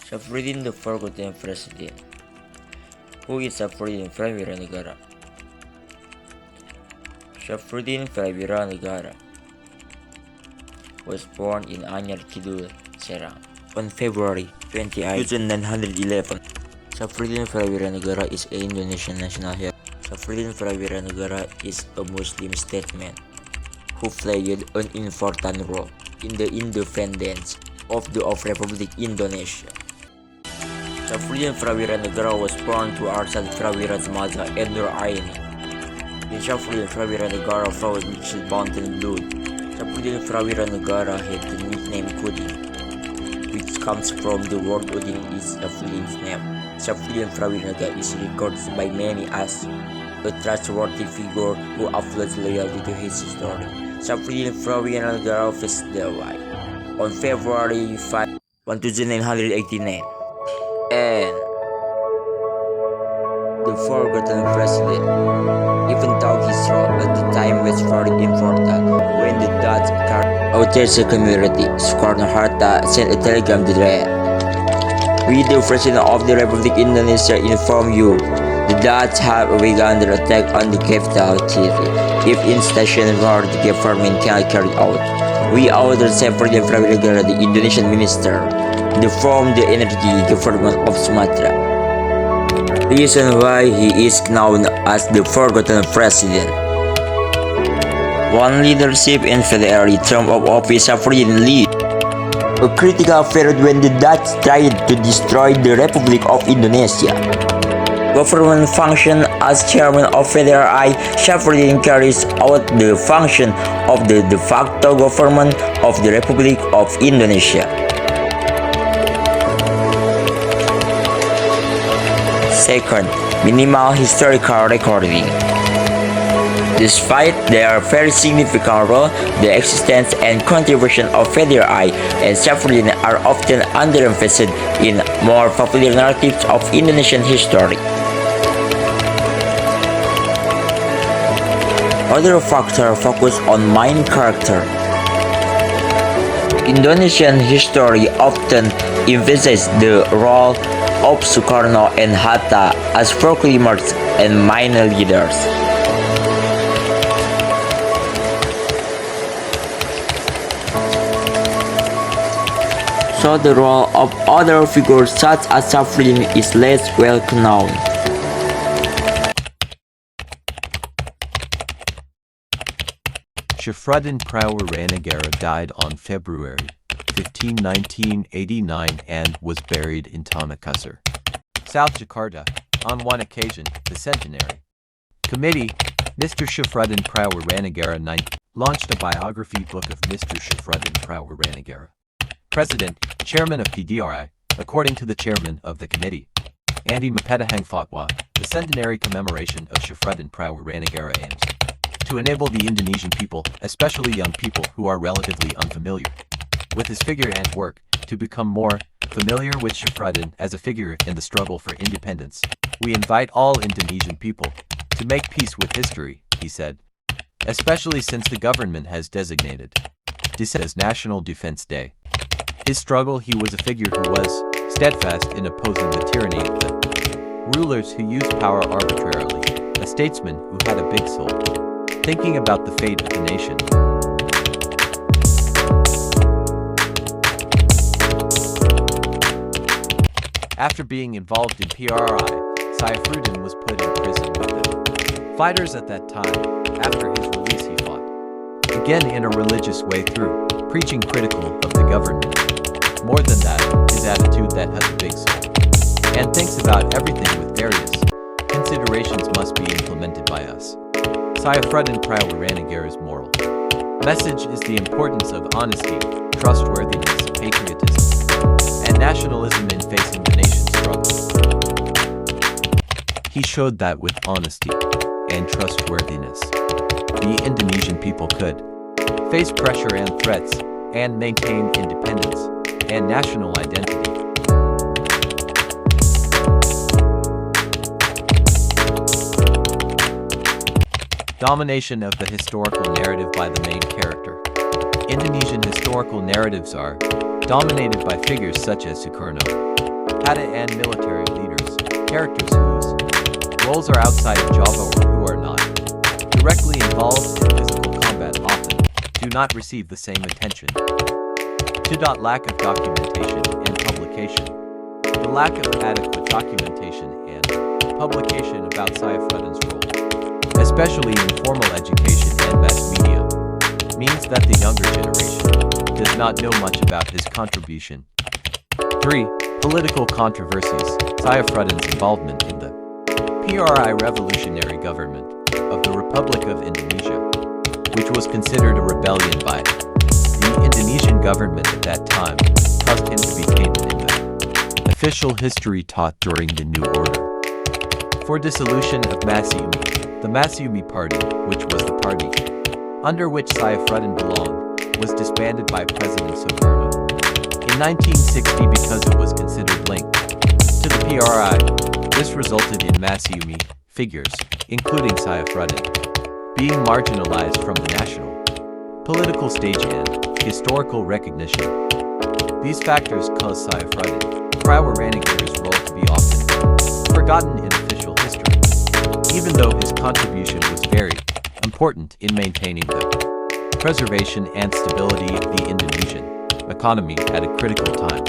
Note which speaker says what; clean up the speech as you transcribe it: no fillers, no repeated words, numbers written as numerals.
Speaker 1: Syafruddin the Forgotten President. Who is Syafruddin Prawira Negara? Syafruddin Prawira Negara was born in Anyar Kidul, Serang, on February 28, 1911. Syafruddin Prawira Negara is an Indonesian national hero. Syafruddin Prawira Negara is a Muslim statesman who played an important role in the independence of the Republic Indonesia. Syafruddin Prawira Negara was born to Arsad Prawira's mother and Nur Aini. In Syafruddin Prawira Negara flowed mixed mountain blood. Syafruddin Prawira Negara had the nickname Kuding, which comes from the word Udin is Syafruddin's name. Syafruddin Prawira Negara is regarded by many as a trustworthy figure who upholds loyalty to his history. Syafruddin Prawira Negara faced the white on February 5, 1989. And the Forgotten President, even though his role at the time was very important, when the Dutch Autistic community, Soekarno-Hatta sent a telegram to the "We, the President of the Republic Indonesia, inform you, the Dutch have begun their attack on the capital city. If in station where the government cannot carry out, we order Syafruddin Prawira, the Indonesian minister, to form the energy government of Sumatra. Reason why he is known as the Forgotten President. One leadership and February term of office Syafruddin lead. A critical period when the Dutch tried to destroy the Republic of Indonesia. Government function as chairman of Federal Syafruddin carries out the function of the de facto government of the Republic of Indonesia. Second, minimal historical recording. Despite their very significant role, the existence and contribution of Federal and Syafruddin are often underemphasized in more popular narratives of Indonesian history. Other factors focus on main character. Indonesian history often emphasizes the role of Soekarno and Hatta as proclaimers and minor leaders. So the role of other figures such as Syafruddin is less well known.
Speaker 2: Syafruddin Prawira Negara died on February 15, 1989 and was buried in Tanah South Jakarta, on one occasion, the centenary committee, Mr. Syafruddin Prawira Negara 9, launched a biography book of Mr. Syafruddin Prawira Negara, President, Chairman of PDRI, according to the chairman of the committee, Andi Mapetahang Fatwa. The centenary commemoration of Syafruddin Prawira Negara aims to enable the Indonesian people, especially young people who are relatively unfamiliar with his figure and work, to become more familiar with Syafruddin as a figure in the struggle for independence. We invite all Indonesian people to make peace with history, he said, especially since the government has designated this as National Defense Day. His struggle, he was a figure who was steadfast in opposing the tyranny of the rulers who used power arbitrarily, a statesman who had a big soul, thinking about the fate of the nation. After being involved in PRI, Syafruddin was put in prison with the fighters at that time. After his release, he fought again in a religious way through preaching critical of the government. More than that, his attitude that has a big soul and thinks about everything with various considerations must be implemented by us. Syafruddin Prawira Negara's moral message is the importance of honesty, trustworthiness, patriotism, and nationalism in facing the nation's struggle. He showed that with honesty and trustworthiness, the Indonesian people could face pressure and threats and maintain independence and national identity. Domination of the historical narrative by the main character. Indonesian historical narratives are dominated by figures such as Soekarno, Hatta and military leaders, characters whose roles are outside of Java or who are not directly involved in physical combat often do not receive the same attention. 2. Lack of documentation and publication. The lack of adequate documentation and publication about Syafruddin's role, especially in formal education and mass media, means that the younger generation does not know much about his contribution. 3. Political controversies. Syafruddin's involvement in the PRI revolutionary government of the Republic of Indonesia, which was considered a rebellion by the Indonesian government at that time, caused him to be tainted in the official history taught during the New Order. 4. Dissolution of Masyumi. The Masyumi Party, which was the party under which Syafruddin belonged, was disbanded by President Sukarno in 1960 because it was considered linked to the PRI. This resulted in Masyumi figures, including Syafruddin, being marginalized from the national political stage and historical recognition. These factors caused Syafruddin, Prawiranegara's role to be often forgotten in official history, even though his contribution was very important in maintaining the preservation and stability of the Indonesian economy at a critical time.